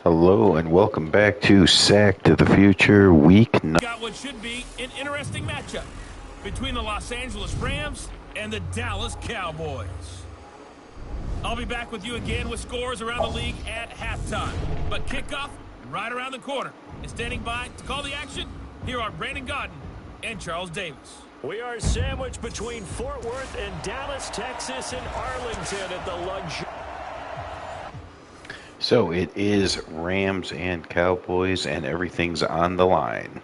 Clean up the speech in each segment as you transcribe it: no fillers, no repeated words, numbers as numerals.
Hello and welcome back to Sack to the Future Week 9. Got what should be an interesting matchup between the Los Angeles Rams and the Dallas Cowboys. I'll be back with you again with scores around the league at halftime. But kickoff right around the corner. And standing by to call the action, here are Brandon Godden and Charles Davis. We are sandwiched between Fort Worth and Dallas, Texas, and Arlington at the luxury. So it is Rams and Cowboys, and everything's on the line.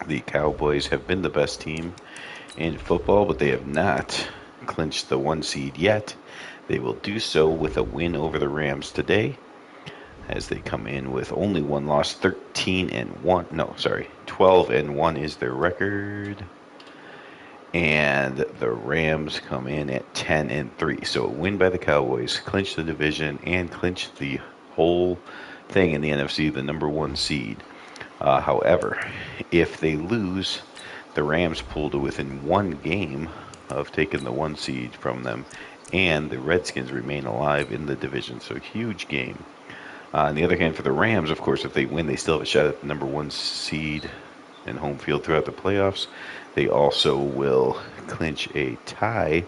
The Cowboys have been the best team in football, but they have not clinched the 1 seed yet. They will do so with a win over the Rams today, as they come in with only one loss, 12-1 is their record. And the Rams come in at 10-3. So a win by the Cowboys, clinch the division, and clinch the whole thing in the NFC, the number 1 seed. However, if they lose, the Rams pull to within one game of taking the 1 seed from them, and the Redskins remain alive in the division. So huge game. On the other hand, for the Rams, of course, if they win, they still have a shot at the number 1 seed and home field throughout the playoffs. They also will clinch a tie.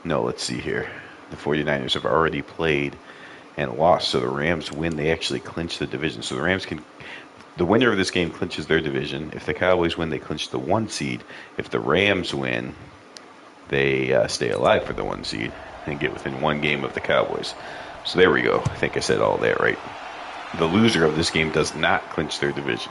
No, let's see here. The 49ers have already played and lost, so the Rams win. They actually clinch the division. So the winner of this game clinches their division. If the Cowboys win, they clinch the 1 seed. If the Rams win, they stay alive for the 1 seed and get within one game of the Cowboys. So there we go. I think I said all that right. The loser of this game does not clinch their division.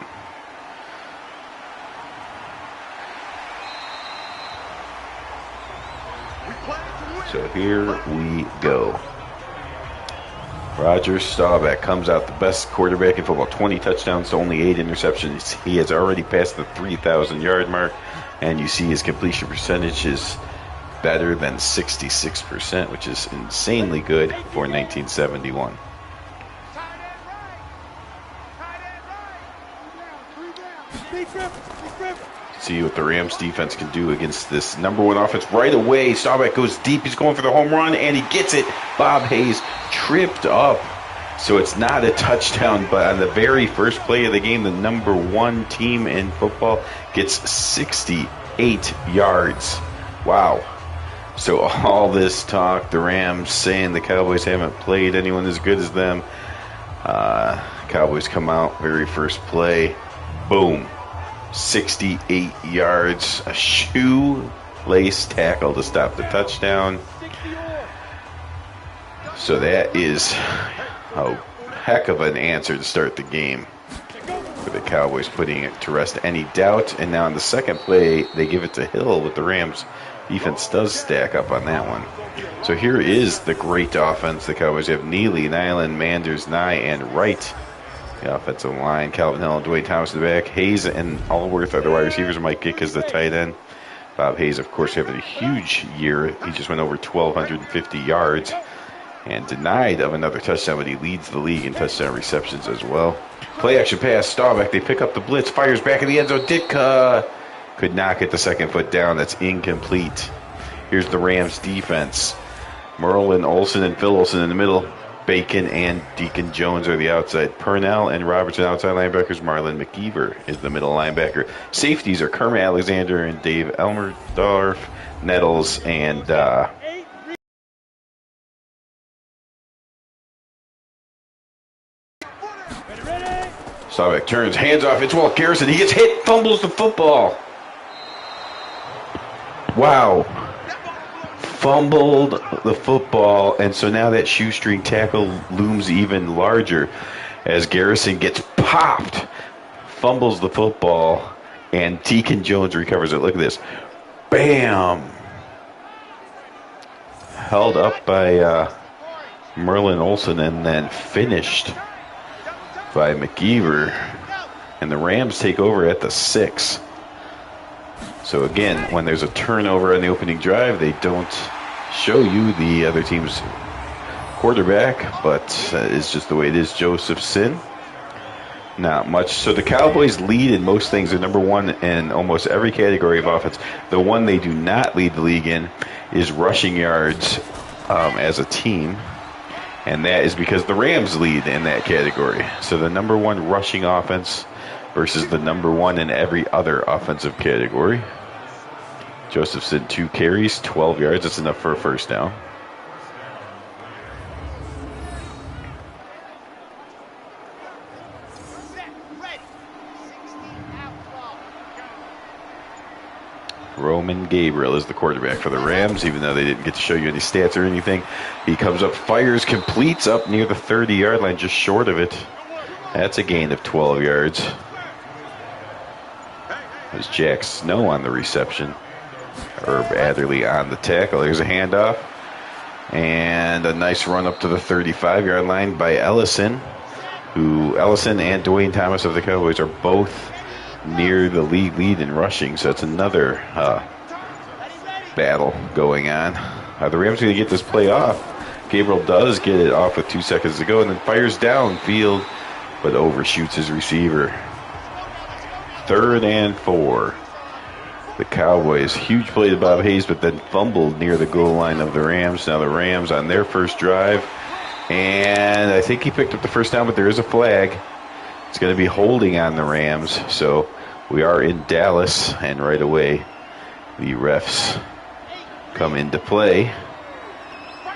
So here we go. Roger Staubach comes out the best quarterback in football. 20 touchdowns to only 8 interceptions. He has already passed the 3,000-yard mark, and you see his completion percentage is better than 66%, which is insanely good for 1971. See what the Rams defense can do against this number 1 offense. Right away, Staubach goes deep. He's going for the home run, and he gets it. Bob Hayes tripped up. So it's not a touchdown, but on the very first play of the game, the number 1 team in football gets 68 yards. Wow. So all this talk, the Rams saying the Cowboys haven't played anyone as good as them. Cowboys come out, very first play. Boom. 68 yards, a shoelace tackle to stop the touchdown. So that is a heck of an answer to start the game for the Cowboys, putting it to rest any doubt. And now in the second play, they give it to Hill with the Rams. Defense does stack up on that one. So here is the great offense. The Cowboys have Neely, Nyland, Manders, Nye, and Wright. The offensive line, Calvin Hill and Dwayne Thomas in the back. Hayes and Allworth are the wide receivers. Mike Gick is the tight end. Bob Hayes, of course, having a huge year. He just went over 1,250 yards and denied of another touchdown, but he leads the league in touchdown receptions as well. Play action pass, Staubach. They pick up the blitz. Fires back in the end zone. Ditka could not get the second foot down. That's incomplete. Here's the Rams defense. Merlin Olsen and Phil Olsen in the middle. Bacon and Deacon Jones are the outside. Purnell and Robertson outside linebackers. Marlon McKeever is the middle linebacker. Safeties are Kermit Alexander and Dave Elmerdorf, Nettles, and Staubach turns, hands off. It's Walt Garrison. He gets hit, fumbles the football. Wow. Fumbled the football, and so now that shoestring tackle looms even larger as Garrison gets popped, fumbles the football, and Deacon Jones recovers it. Look at this. Bam! Held up by Merlin Olsen and then finished by McKeever, and the Rams take over at the 6. So again, when there's a turnover on the opening drive, they don't show you the other team's quarterback, but it's just the way it is. Joseph Sin. Not much. So the Cowboys lead in most things. They're number 1 in almost every category of offense. The one they do not lead the league in is rushing yards as a team. And that is because the Rams lead in that category. So the number 1 rushing offense versus the number 1 in every other offensive category. Josephson, 2 carries, 12 yards. That's enough for a first down. Roman Gabriel is the quarterback for the Rams, even though they didn't get to show you any stats or anything. He comes up, fires, completes up near the 30-yard line, just short of it. That's a gain of 12 yards. There's Jack Snow on the reception. Herb Adderley on the tackle. There's a handoff. And a nice run up to the 35-yard line by Ellison, Ellison and Dwayne Thomas of the Cowboys are both near the league lead in rushing, so it's another battle going on. Are the Rams going to get this play off? Gabriel does get it off with 2 seconds to go and then fires downfield, but overshoots his receiver. 3rd and 4. The Cowboys, huge play to Bob Hayes, but then fumbled near the goal line of the Rams. Now the Rams on their first drive, and I think he picked up the first down, but there is a flag. It's going to be holding on the Rams, so we are in Dallas, and right away the refs come into play,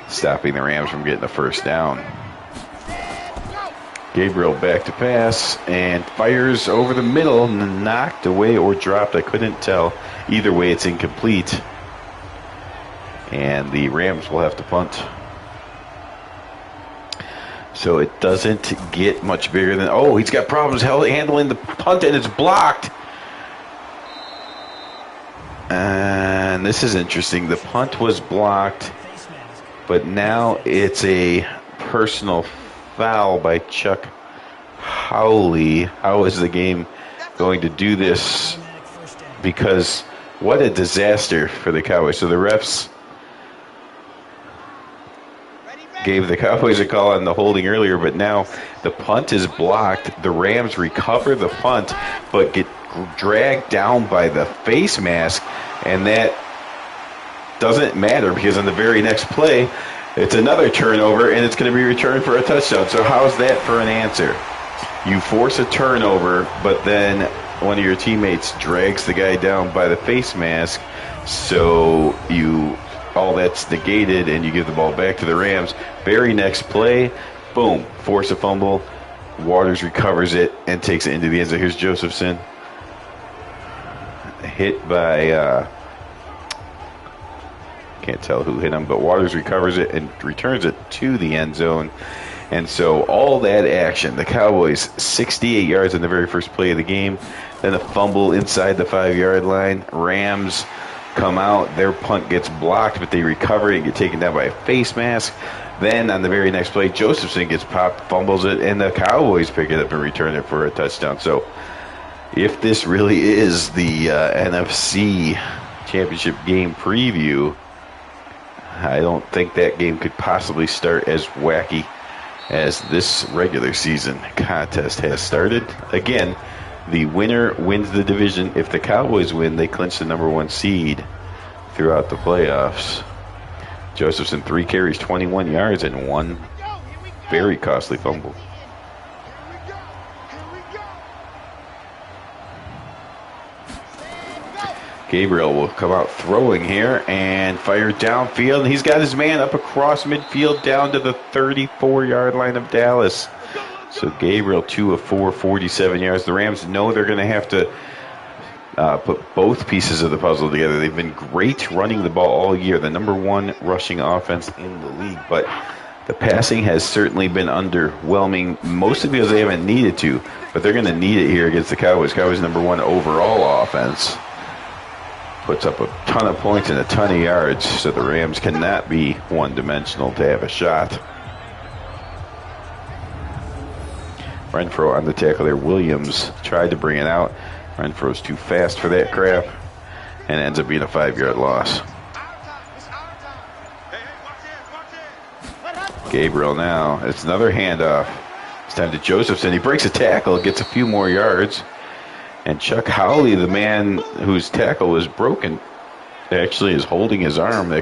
stopping the Rams from getting the first down. Gabriel back to pass and fires over the middle, knocked away or dropped. I couldn't tell. Either way, it's incomplete. And the Rams will have to punt. So it doesn't get much bigger than... Oh, he's got problems handling the punt, and it's blocked. And this is interesting. The punt was blocked, but now it's a personal foul by Chuck Howley. How is the game going to do this? Because what a disaster for the Cowboys. So the refs gave the Cowboys a call on the holding earlier, but now the punt is blocked. The Rams recover the punt, but get dragged down by the face mask, and that doesn't matter because on the very next play, it's another turnover, and it's going to be returned for a touchdown. So how's that for an answer? You force a turnover, but then one of your teammates drags the guy down by the face mask, so all that's negated, and you give the ball back to the Rams. Very next play, boom, force a fumble. Waters recovers it and takes it into the end zone. Here's Josephson. Hit by... can't tell who hit him, but Waters recovers it and returns it to the end zone. And so all that action, the Cowboys 68 yards in the very first play of the game, then a fumble inside the 5-yard line. Rams come out, their punt gets blocked, but they recover it and get taken down by a face mask. Then on the very next play, Josephson gets popped, fumbles it, and the Cowboys pick it up and return it for a touchdown. So if this really is the NFC Championship game preview, I don't think that game could possibly start as wacky as this regular season contest has started. Again, the winner wins the division. If the Cowboys win, they clinch the number 1 seed throughout the playoffs. Josephson, 3 carries, 21 yards, and 1 very costly fumble. Gabriel will come out throwing here and fire downfield. And he's got his man up across midfield down to the 34-yard line of Dallas. So Gabriel, 2 of 4, 47 yards. The Rams know they're going to have to put both pieces of the puzzle together. They've been great running the ball all year, the number 1 rushing offense in the league. But the passing has certainly been underwhelming, mostly because they haven't needed to. But they're going to need it here against the Cowboys. Cowboys number 1 overall offense. Puts up a ton of points and a ton of yards, so the Rams cannot be one-dimensional to have a shot. Renfro on the tackle there. Williams tried to bring it out. Renfro's too fast for that crap, and ends up being a 5-yard loss. Gabriel now. It's another handoff. It's time to Josephson. He breaks a tackle, gets a few more yards. And Chuck Howley, the man whose tackle was broken, actually is holding his arm.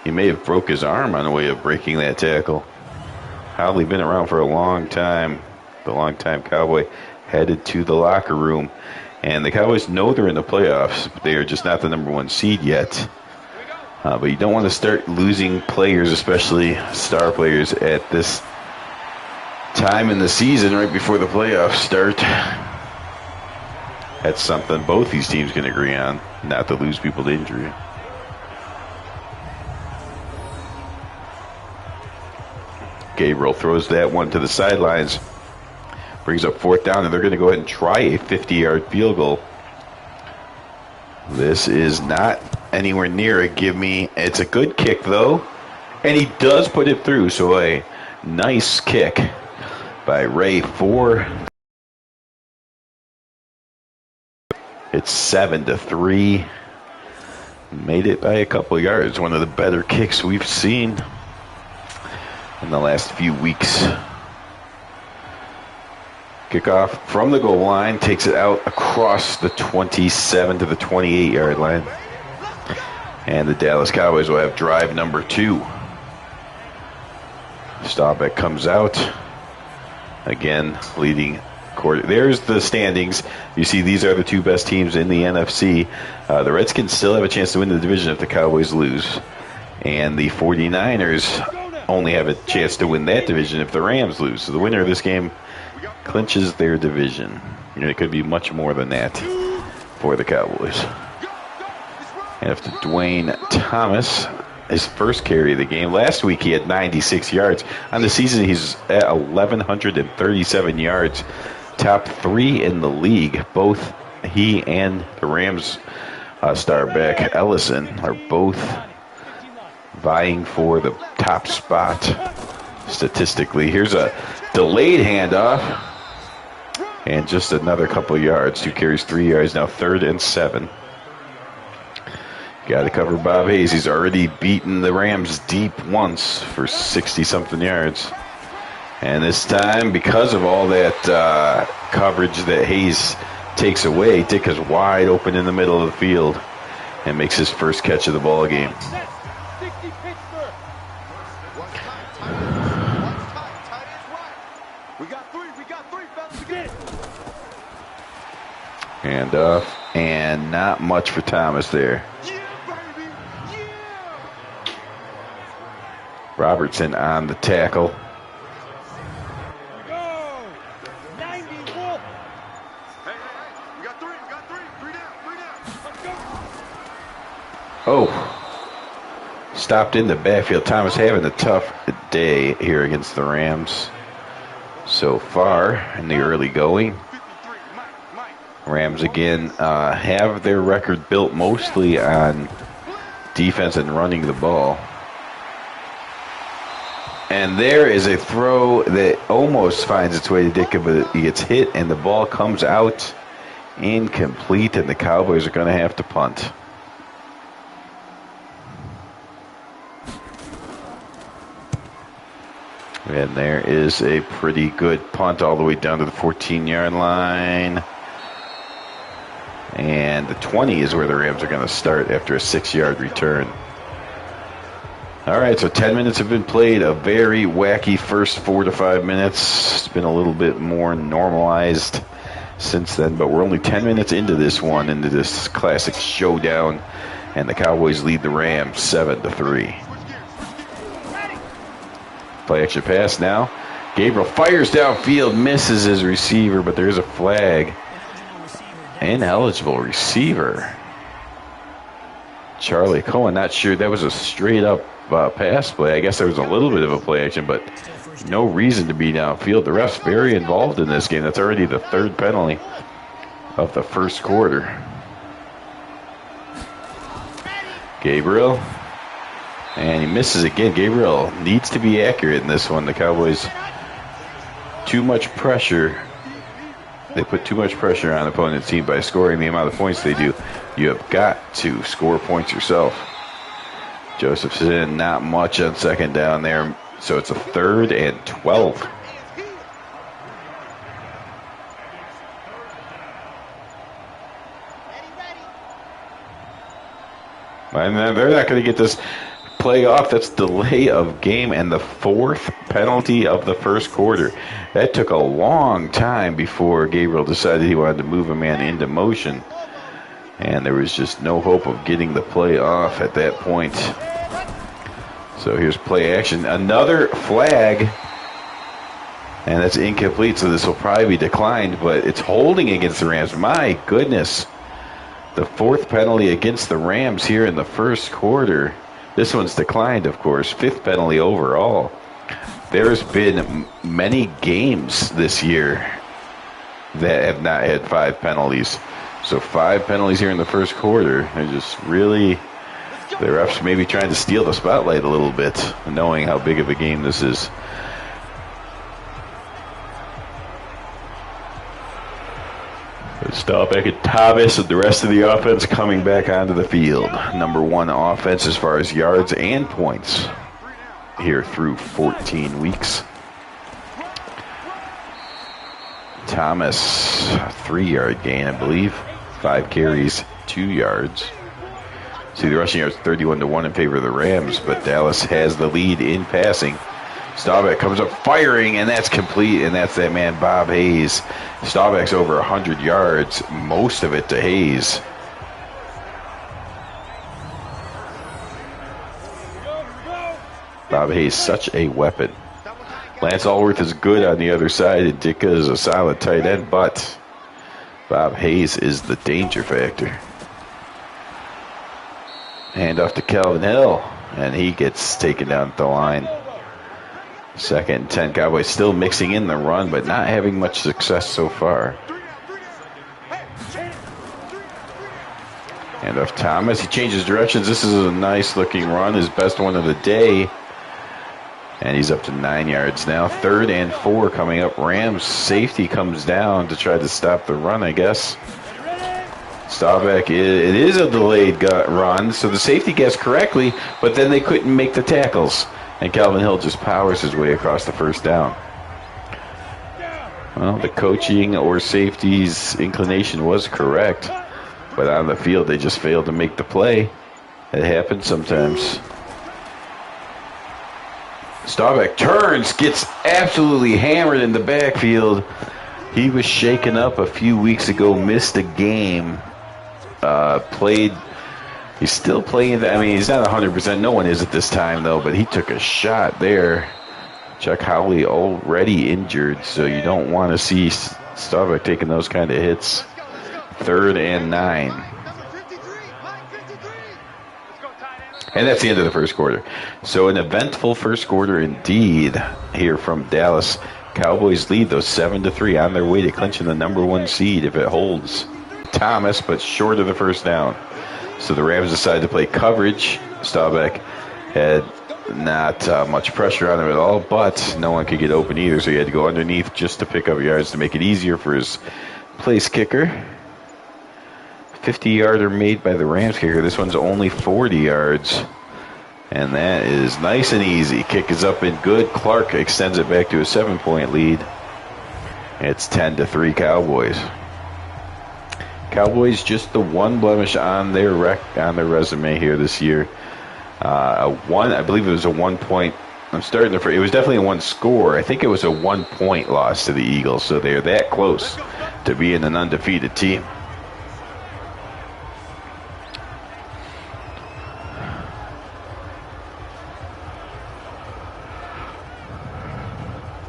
He may have broke his arm on the way of breaking that tackle. Probably been around for a long time. The long-time Cowboy headed to the locker room. And the Cowboys know they're in the playoffs. But they are just not the number 1 seed yet. But you don't want to start losing players, especially star players, at this time in the season right before the playoffs start. That's something both these teams can agree on, not to lose people to injury. Gabriel throws that one to the sidelines. Brings up 4th down, and they're going to go ahead and try a 50-yard field goal. This is not anywhere near a give me. It's a good kick, though. And he does put it through, so a nice kick by Ray Ford. It's 7-3. Made it by a couple of yards. One of the better kicks we've seen in the last few weeks. Kickoff from the goal line, takes it out across the 27 to the 28-yard line. And the Dallas Cowboys will have drive number 2. Staubach comes out. Again, leading quarter. There's the standings. You see these are the 2 best teams in the NFC. The Redskins still have a chance to win the division if the Cowboys lose. And the 49ers only have a chance to win that division if the Rams lose. So the winner of this game clinches their division. And it could be much more than that for the Cowboys. And after Dwayne Thomas, his first carry of the game. Last week he had 96 yards. On the season he's at 1,137 yards. Top 3 in the league. Both he and the Rams star back Ellison are both vying for the top spot statistically. Here's a delayed handoff. And just another couple yards. 2 carries, 3 yards. Now 3rd and 7. Got to cover Bob Hayes. He's already beaten the Rams deep once for 60-something yards. And this time, because of all that coverage that Hayes takes away, Dick is wide open in the middle of the field and makes his first catch of the ball game. And not much for Thomas there. Robertson on the tackle. Oh, stopped in the backfield. Thomas having a tough day here against the Rams so far in the early going. Rams again have their record built mostly on defense and running the ball. And there is a throw that almost finds its way to Ditka, but he gets hit and the ball comes out incomplete, and the Cowboys are going to have to punt. And there is a pretty good punt all the way down to the 14-yard line. And the 20 is where the Rams are going to start after a 6-yard return. All right, so 10 minutes have been played. A very wacky first 4 to 5 minutes. It's been a little bit more normalized since then, but we're only 10 minutes into this one, into this classic showdown, and the Cowboys lead the Rams 7-3. Play action pass now. Gabriel fires downfield, misses his receiver, but there is a flag. Ineligible receiver. Charlie Cohen, not sure. That was a straight up pass play. I guess there was a little bit of a play action, but no reason to be downfield. The ref's very involved in this game. That's already the 3rd penalty of the first quarter. Gabriel. And he misses again. Gabriel needs to be accurate in this one. The Cowboys, too much pressure. They put too much pressure on the opponent's team by scoring the amount of points they do. You have got to score points yourself. Josephson, not much on 2nd down there. So it's a 3rd and 12. And they're not going to get this. play off. That's delay of game and the 4th penalty of the first quarter. That took a long time before Gabriel decided he wanted to move a man into motion. And there was just no hope of getting the play off at that point. So here's play action. Another flag. And that's incomplete, so this will probably be declined, but it's holding against the Rams. My goodness. The 4th penalty against the Rams here in the first quarter. This one's declined, of course. 5th penalty overall. There's been many games this year that have not had 5 penalties. So 5 penalties here in the first quarter. They're just really, the refs maybe trying to steal the spotlight a little bit, knowing how big of a game this is. Staubach and Thomas and the rest of the offense coming back onto the field. Number 1 offense as far as yards and points here through 14 weeks. Thomas, 3-yard gain, I believe. 5 carries, 2 yards. See, the rushing yards 31-1 in favor of the Rams, but Dallas has the lead in passing. Staubach comes up firing, and that's complete, and that's that man, Bob Hayes. Staubach's over 100 yards, most of it to Hayes. Bob Hayes, such a weapon. Lance Allworth is good on the other side, and Ditka is a solid tight end, but Bob Hayes is the danger factor. Hand off to Calvin Hill, and he gets taken down the line. 2nd and 10. Cowboys still mixing in the run, but not having much success so far. And off Thomas. He changes directions. This is a nice looking run, his best one of the day. And he's up to 9 yards now. 3rd and 4 coming up. Rams safety comes down to try to stop the run, I guess. Staubach, it is a delayed run, so the safety guessed correctly, but then they couldn't make the tackles. And Calvin Hill just powers his way across the first down. Well, the coaching or safety's inclination was correct. But on the field, they just failed to make the play. It happens sometimes. Staubach turns, gets absolutely hammered in the backfield. He was shaken up a few weeks ago, missed a game. He's still playing. I mean, he's not 100%. No one is at this time, though. But he took a shot there. Chuck Howley already injured, so you don't want to see Staubach taking those kind of hits. 3rd and 9. And that's the end of the first quarter. So an eventful first quarter indeed here from Dallas. Cowboys lead those 7-3 on their way to clinching the number 1 seed if it holds. Thomas, but short of the first down. So the Rams decided to play coverage. Staubach had not much pressure on him at all, but no one could get open either, so he had to go underneath just to pick up yards to make it easier for his place kicker. 50-yarder made by the Rams kicker. This one's only 40 yards, and that is nice and easy. Kick is up and good. Clark extends it back to a 7-point lead. It's 10-3 Cowboys. Cowboys just the one blemish on their resume here this year. I believe it was a 1 point. I'm starting to. It was definitely a 1 score. I think it was a 1 point loss to the Eagles, so they're that close to being an undefeated team.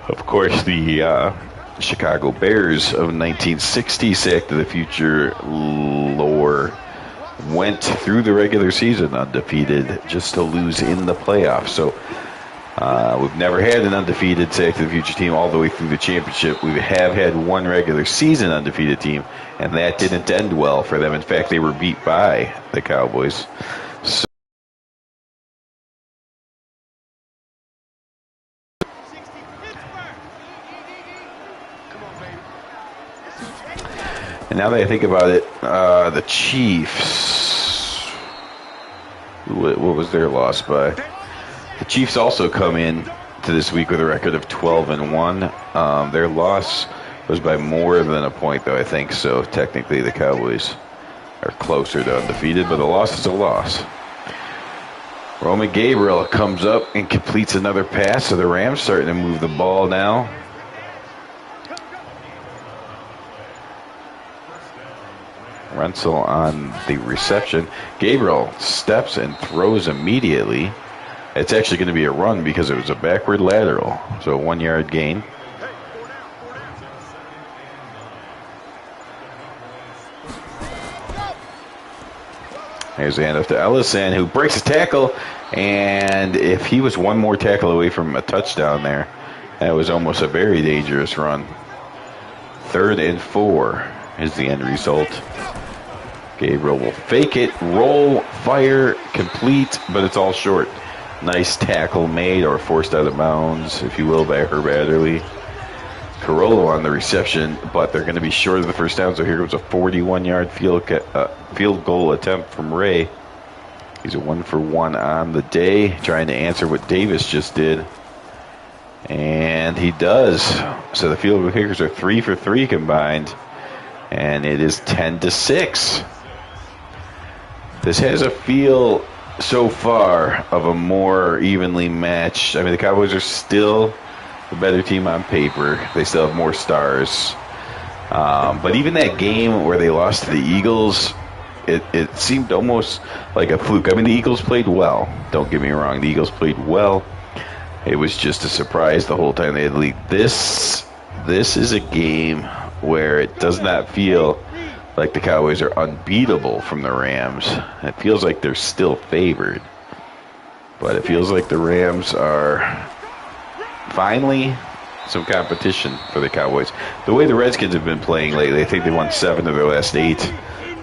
Of course, the Chicago Bears of 1960, Sack to the Future lore, went through the regular season undefeated just to lose in the playoffs. So we've never had an undefeated Sack to the Future team all the way through the championship. We have had 1 regular season undefeated team, and that didn't end well for them. In fact, they were beat by the Cowboys. So and now that I think about it, the Chiefs, what was their loss by? The Chiefs also come in to this week with a record of 12-1. Their loss was by more than a point, though, I think. So technically the Cowboys are closer to undefeated, but a loss is a loss. Roman Gabriel comes up and completes another pass, so the Rams starting to move the ball now. Renzel on the reception. Gabriel steps and throws immediately. It's actually going to be a run because it was a backward lateral, so a 1 yard gain. Here's the handoff to Ellison, who breaks a tackle, and if he was one more tackle away from a touchdown there, that was almost a very dangerous run. 3rd and 4 is the end result. Gabriel will fake it, roll, fire, complete, but it's all short. Nice tackle made, or forced out of bounds, if you will, by Herb Adderley. Carollo on the reception, but they're going to be short of the first down, so here goes a 41-yard field goal attempt from Ray. He's a 1 for 1 on the day, trying to answer what Davis just did. And he does. So the field goal kickers are 3 for 3 combined, and it is 10-6. This has a feel so far of a more evenly matched. I mean, the Cowboys are still the better team on paper. They still have more stars. But even that game where they lost to the Eagles, it seemed almost like a fluke. I mean, the Eagles played well. Don't get me wrong. The Eagles played well. It was just a surprise the whole time they had the lead. This is a game where it does not feel like the Cowboys are unbeatable from the Rams. It feels like they're still favored. But it feels like the Rams are finally some competition for the Cowboys. The way the Redskins have been playing lately, I think they won 7 of their last 8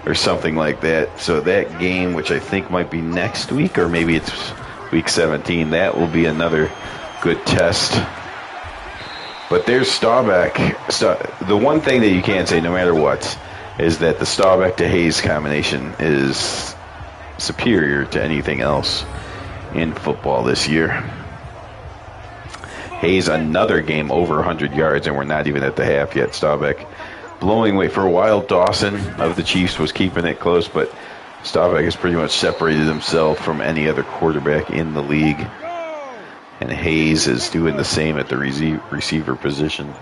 or something like that. So that game, which I think might be next week, or maybe it's week 17, that will be another good test. But there's Staubach. The one thing that you can't say, no matter what, is that the Staubach to Hayes combination is superior to anything else in football this year. Hayes, another game over 100 yards, and we're not even at the half yet. Staubach blowing away. For a while, Dawson of the Chiefs was keeping it close, but Staubach has pretty much separated himself from any other quarterback in the league. And Hayes is doing the same at the receiver position.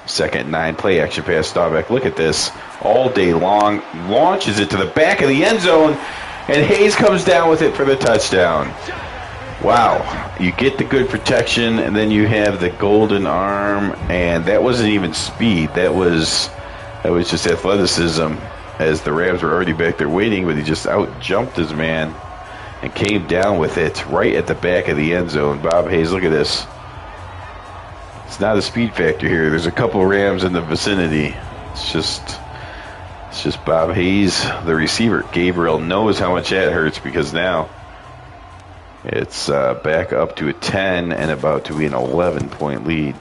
2nd and 9, play action pass. Staubach, look at this, all day long, launches it to the back of the end zone, and Hayes comes down with it for the touchdown. Wow, you get the good protection, and then you have the golden arm, and that wasn't even speed. That was just athleticism, as the Rams were already back there waiting, but he just out-jumped his man and came down with it right at the back of the end zone. Bob Hayes, look at this. It's not a speed factor here. There's a couple Rams in the vicinity. It's just Bob Hayes, the receiver. Gabriel knows how much that hurts, because now it's back up to a 10 and about to be an 11-point lead.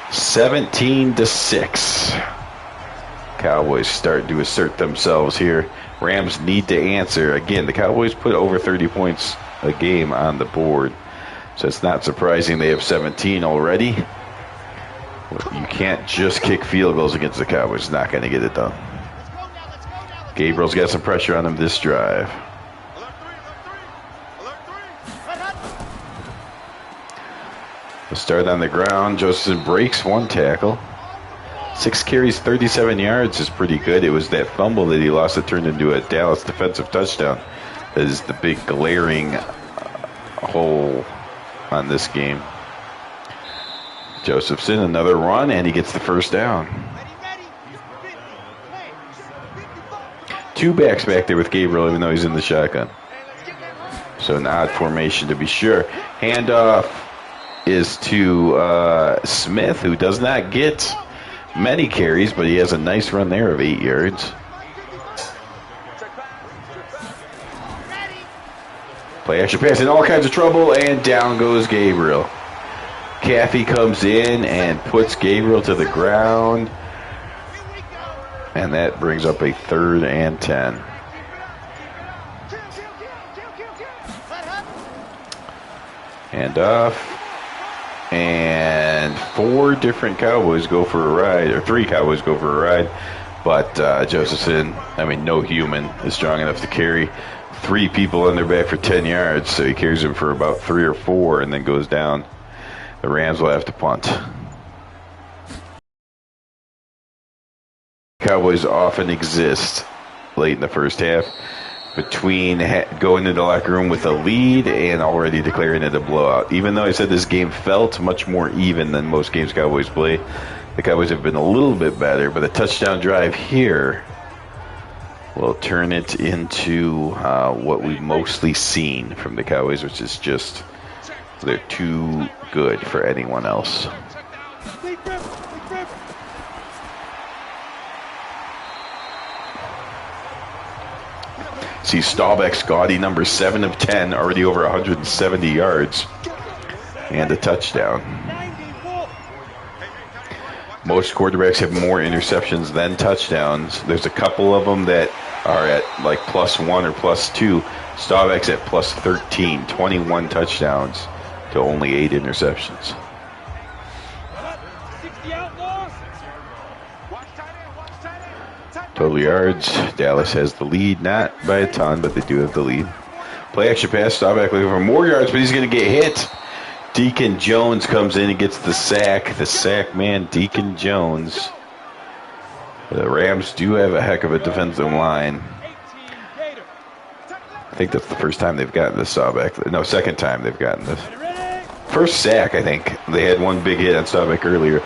17-6. Cowboys start to assert themselves here. Rams need to answer. Again, the Cowboys put over 30 points a game on the board, so it's not surprising they have 17 already. You can't just kick field goals against the Cowboys. It's not going to get it done. Gabriel's got some pressure on him this drive. The start on the ground. Joseph breaks one tackle. 6 carries, 37 yards is pretty good. It was that fumble that he lost that turned into a Dallas defensive touchdown that is the big glaring hole on this game. Josephson, another run, and he gets the first down. 2 backs back there with Gabriel, even though he's in the shotgun. So an odd formation to be sure. Handoff is to Smith, who does not get many carries, but he has a nice run there of 8 yards. Play action pass in all kinds of trouble, and down goes Gabriel. Caffey comes in and puts Gabriel to the ground, and that brings up a 3rd and 10. Handoff. And 4 different Cowboys go for a ride, or 3 Cowboys go for a ride. But Josephson, I mean, no human is strong enough to carry 3 people on their back for 10 yards, so he carries them for about 3 or 4 and then goes down. The Rams will have to punt. Cowboys often exist late in the first half between going into the locker room with a lead and already declaring it a blowout. Even though I said this game felt much more even than most games Cowboys play, the Cowboys have been a little bit better, but a touchdown drive here will turn it into what we've mostly seen from the Cowboys, which is just they're too good for anyone else. See Staubach's gaudy number 7 of 10, already over 170 yards, and a touchdown. Most quarterbacks have more interceptions than touchdowns. There's a couple of them that are at like +1 or +2. Staubach's at +13, 21 touchdowns to only 8 interceptions. Total yards, Dallas has the lead, not by a ton, but they do have the lead. Play action pass, Staubach looking for more yards, but he's going to get hit. Deacon Jones comes in and gets the sack. The sack man, Deacon Jones. The Rams do have a heck of a defensive line. I think that's the first time they've gotten this Staubach. No, second time they've gotten this. First sack, I think. They had one big hit on Staubach earlier.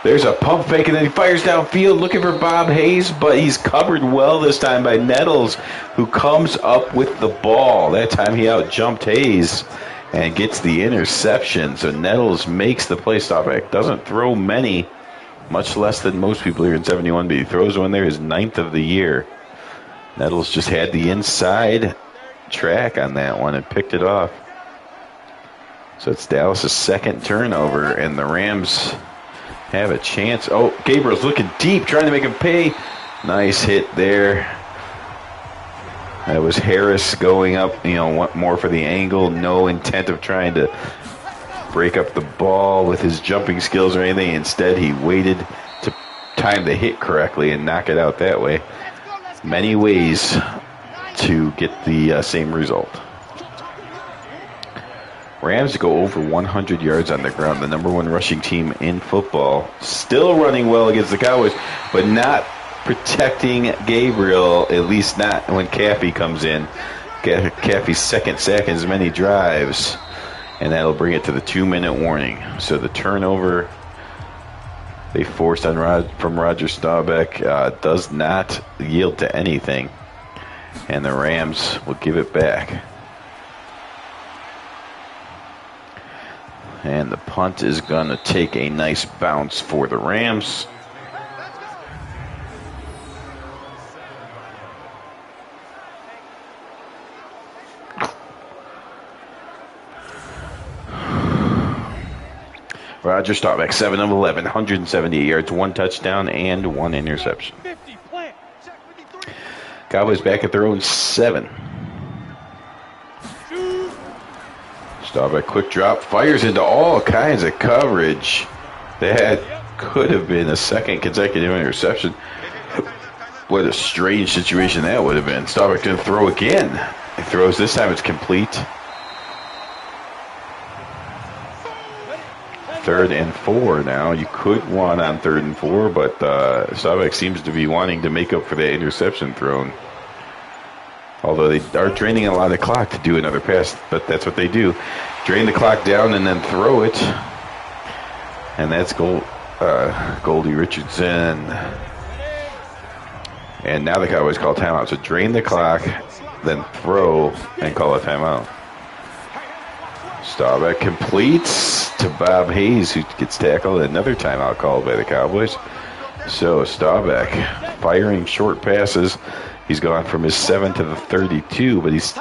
There's a pump fake, and then he fires downfield looking for Bob Hayes, but he's covered well this time by Nettles, who comes up with the ball. That time he out-jumped Hayes and gets the interception. So Nettles makes the play. Staubach doesn't throw many, much less than most people here in 71, but he throws one there, his 9th of the year. Nettles just had the inside track on that one and picked it off. So it's Dallas' second turnover, and the Rams have a chance. Oh, Gabriel's looking deep, trying to make him pay. Nice hit there. That was Harris going up, more for the angle. No intent of trying to break up the ball with his jumping skills or anything. Instead, he waited to time the hit correctly and knock it out that way. Many ways to get the same result. Rams go over 100 yards on the ground, the number 1 rushing team in football. Still running well against the Cowboys, but not protecting Gabriel, at least not when Caffey comes in. Caffey's second sack in as many drives, and that'll bring it to the 2-minute warning. So the turnover they forced on from Roger Staubach does not yield to anything, and the Rams will give it back. And the punt is going to take a nice bounce for the Rams. Roger Staubach, 7 of 11, 178 yards, 1 touchdown, and 1 interception. Cowboys back at their own 7. Staubach, quick drop, fires into all kinds of coverage. That could have been a second consecutive interception. What a strange situation that would have been. Staubach going to throw again. He throws, this time it's complete. 3rd and 4 now. You could want on 3rd and 4, but Staubach seems to be wanting to make up for that interception thrown. Although they are draining a lot of clock to do another pass, but that's what they do. Drain the clock down and then throw it. And that's Goldie Richardson. And now the Cowboys call timeout. So drain the clock, then throw, and call a timeout. Staubach completes to Bob Hayes, who gets tackled. Another timeout called by the Cowboys. So Staubach firing short passes. He's gone from his 7 to the 32, but he's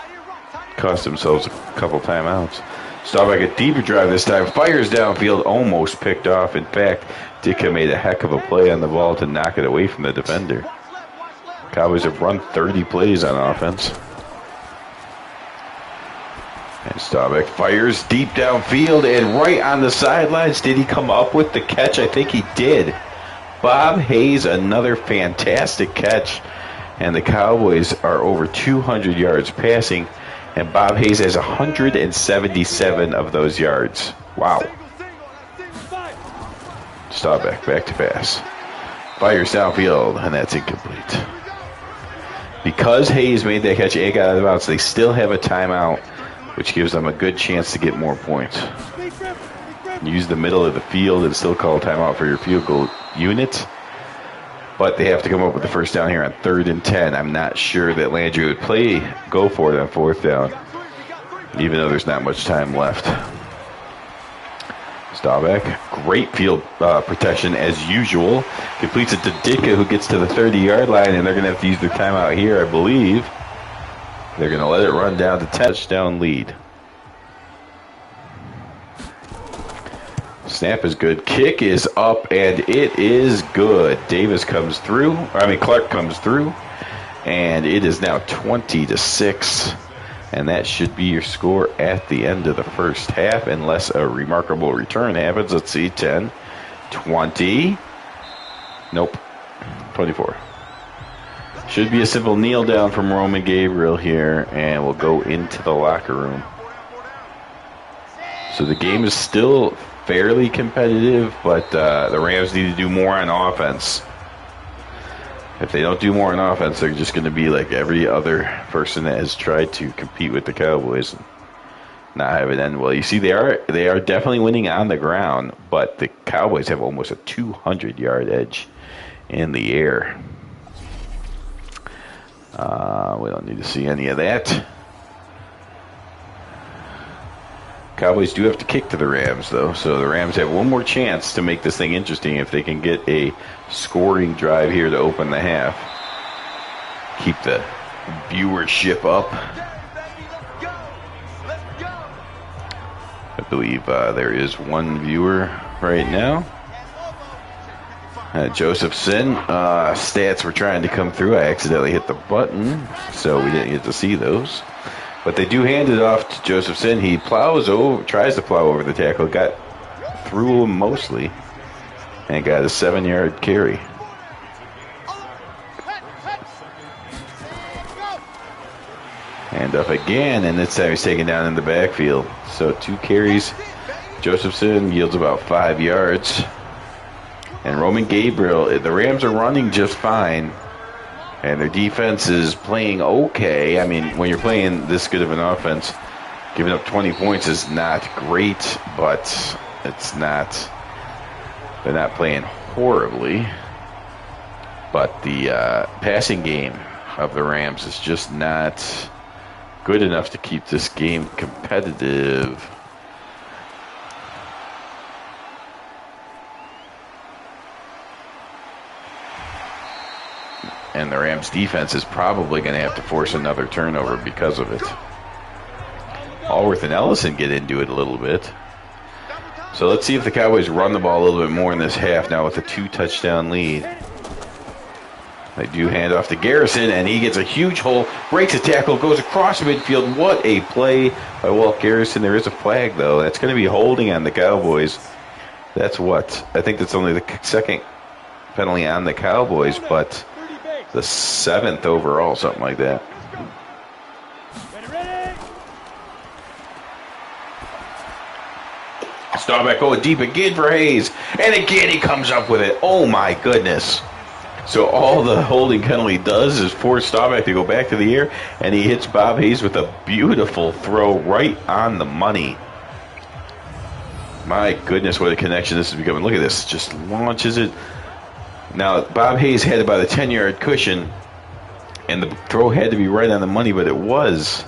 cost himself a couple timeouts. Staubach a deeper drive this time. Fires downfield, almost picked off. In fact, Ditka made a heck of a play on the ball to knock it away from the defender. Cowboys have run 30 plays on offense. And Staubach fires deep downfield and right on the sidelines. Did he come up with the catch? I think he did. Bob Hayes, another fantastic catch. And the Cowboys are over 200 yards passing. And Bob Hayes has 177 of those yards. Wow. Staubach back to pass. Fires downfield, and that's incomplete. Because Hayes made that catch and got out of bounds, they still have a timeout, which gives them a good chance to get more points. Use the middle of the field and still call a timeout for your field goal unit. But they have to come up with the first down here on 3rd and 10. I'm not sure that Landry would go for it on 4th down, even though there's not much time left. Staubach, great field protection as usual. Completes it to Ditka, who gets to the 30-yard line, and they're going to have to use their timeout here, I believe. They're going to let it run down to touchdown lead. Snap is good. Kick is up, and it is good. Clark comes through, and it is now 20-6. And that should be your score at the end of the first half, unless a remarkable return happens. Let's see, 10, 20. Nope, 24. Should be a simple kneel down from Roman Gabriel here, and we'll go into the locker room. So the game is still fairly competitive, but the Rams need to do more on offense. If they don't do more on offense, they're just going to be like every other person that has tried to compete with the Cowboys and not have it end well. You see, they are definitely winning on the ground, but the Cowboys have almost a 200-yard edge in the air. We don't need to see any of that. Cowboys do have to kick to the Rams, though, so the Rams have one more chance to make this thing interesting if they can get a scoring drive here to open the half. Keep the viewership up. I believe there is one viewer right now. Josephson, stats were trying to come through. I accidentally hit the button, so we didn't get to see those. But they do hand it off to Josephson. He tries to plow over the tackle, got through him mostly, and got a 7-yard carry. Hand up again, and this time he's taken down in the backfield. So 2 carries. Josephson yields about 5 yards. And Roman Gabriel, the Rams are running just fine. And their defense is playing okay. I mean, when you're playing this good of an offense, giving up 20 points is not great, but they're not playing horribly. But the passing game of the Rams is just not good enough to keep this game competitive. And the Rams defense is probably going to have to force another turnover because of it. Allworth and Ellison get into it a little bit. So let's see if the Cowboys run the ball a little bit more in this half now with a 2-touchdown lead. They do hand off to Garrison, and he gets a huge hole, breaks a tackle, goes across midfield. What a play by Walt Garrison. There is a flag, though. That's going to be holding on the Cowboys. That's what? I think that's only the second penalty on the Cowboys, but the 7th overall, something like that. Staubach going deep again for Hayes. And again he comes up with it. Oh my goodness. So all the holding penalty does is force Staubach to go back to the air, and he hits Bob Hayes with a beautiful throw right on the money. My goodness, what a connection this is becoming. Look at this. Just launches it. Now, Bob Hayes had about a 10-yard cushion, and the throw had to be right on the money, but it was.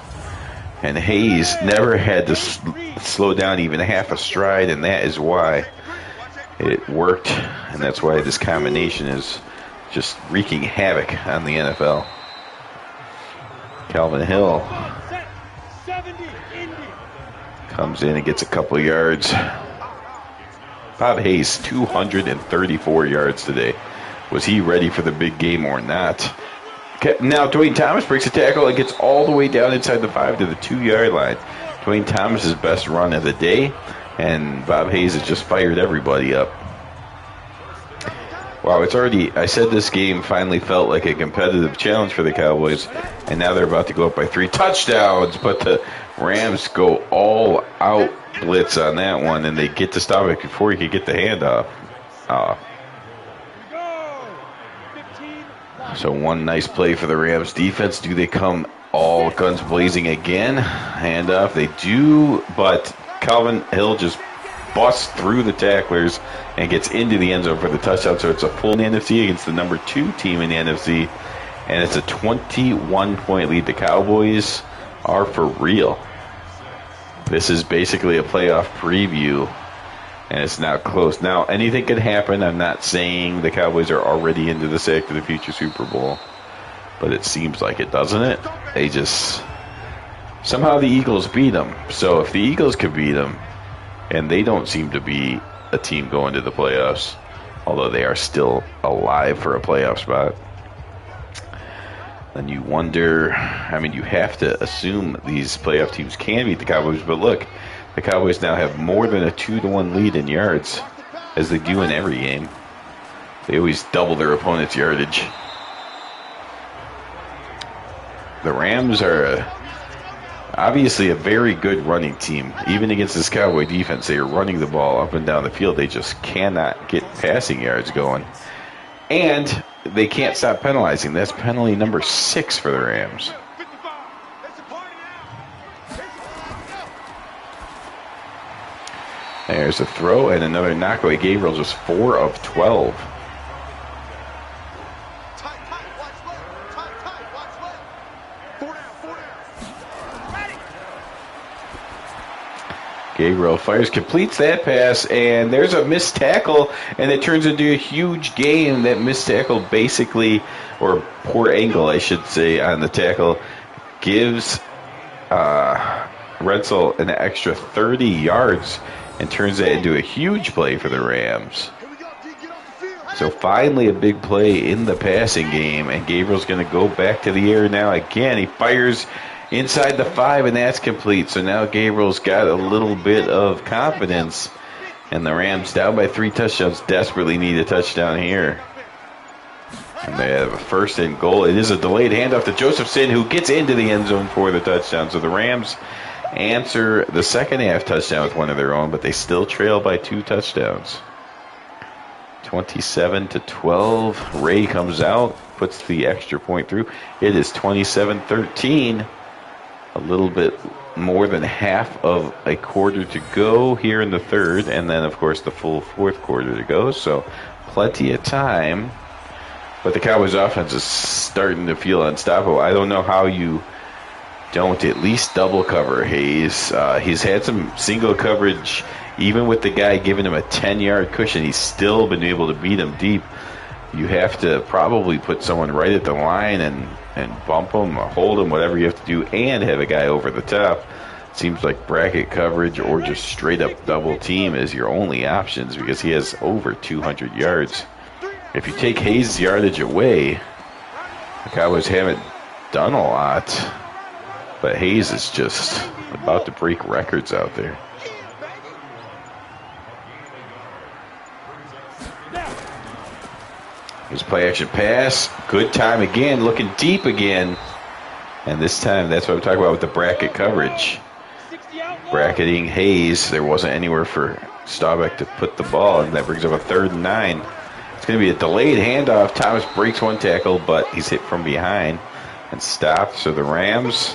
And Hayes never had to slow down even half a stride, and that is why it worked. And that's why this combination is just wreaking havoc on the NFL. Calvin Hill comes in and gets a couple yards. Bob Hayes, 234 yards today. Was he ready for the big game or not? Now, Dwayne Thomas breaks a tackle and gets all the way down inside the 5 to the 2-yard line. Dwayne Thomas's best run of the day, and Bob Hayes has just fired everybody up. Wow, it's already, I said this game finally felt like a competitive challenge for the Cowboys, and now they're about to go up by 3 touchdowns, but the Rams go all out blitz on that one, and they get to stop it before he could get the handoff. So one nice play for the Rams defense. Do they come all guns blazing again? Handoff, they do, but Calvin Hill just busts through the tacklers and gets into the end zone for the touchdown. So it's a full NFC against the number 2 team in the NFC, and it's a 21-point lead. The Cowboys are for real. This is basically a playoff preview, and it's now close. Now, anything could happen. I'm not saying the Cowboys are already into the sack to the future Super Bowl, but it seems like it, doesn't it? They just, somehow the Eagles beat them. So if the Eagles could beat them, and they don't seem to be a team going to the playoffs, although they are still alive for a playoff spot, then you wonder, I mean, you have to assume these playoff teams can beat the Cowboys, but look, the Cowboys now have more than a 2-1 lead in yards, as they do in every game. They always double their opponent's yardage. The Rams are obviously a very good running team. Even against this Cowboy defense, they are running the ball up and down the field. They just cannot get passing yards going. And they can't stop penalizing. That's penalty number 6 for the Rams. There's a throw and another knockaway. Gabriel just 4 of 12. Gabriel fires, completes that pass, and there's a missed tackle, and it turns into a huge game. That missed tackle basically, or poor angle, I should say, on the tackle, gives Retzel an extra 30 yards and turns that into a huge play for the Rams. So finally a big play in the passing game, and Gabriel's going to go back to the air now again. He fires inside the 5, and that's complete. So now Gabriel's got a little bit of confidence, and the Rams, down by 3 touchdowns, desperately need a touchdown here. And they have a 1st and goal. It is a delayed handoff to Josephson, who gets into the end zone for the touchdown. So the Rams answer the second half touchdown with one of their own, but they still trail by 2 touchdowns. 27-12. Ray comes out, puts the extra point through. It is 27-13. A little bit more than half of a quarter to go here in the third, and then, of course, the full 4th quarter to go. So plenty of time. But the Cowboys' offense is starting to feel unstoppable. I don't know how you don't at least double cover Hayes. He's had some single coverage, even with the guy giving him a 10-yard cushion. He's still been able to beat him deep. You have to probably put someone right at the line and bump him or hold him, whatever you have to do, and have a guy over the top. Seems like bracket coverage or just straight up double team is your only options, because he has over 200 yards. If you take Hayes' yardage away, the Cowboys haven't done a lot, but Hayes is just about to break records out there. Here's play action pass. Good time again. Looking deep again. And this time, that's what I'm talking about with the bracket coverage. Bracketing Hayes. There wasn't anywhere for Staubach to put the ball, and that brings up a 3rd and 9. It's going to be a delayed handoff. Thomas breaks one tackle, but he's hit from behind and stopped. So the Rams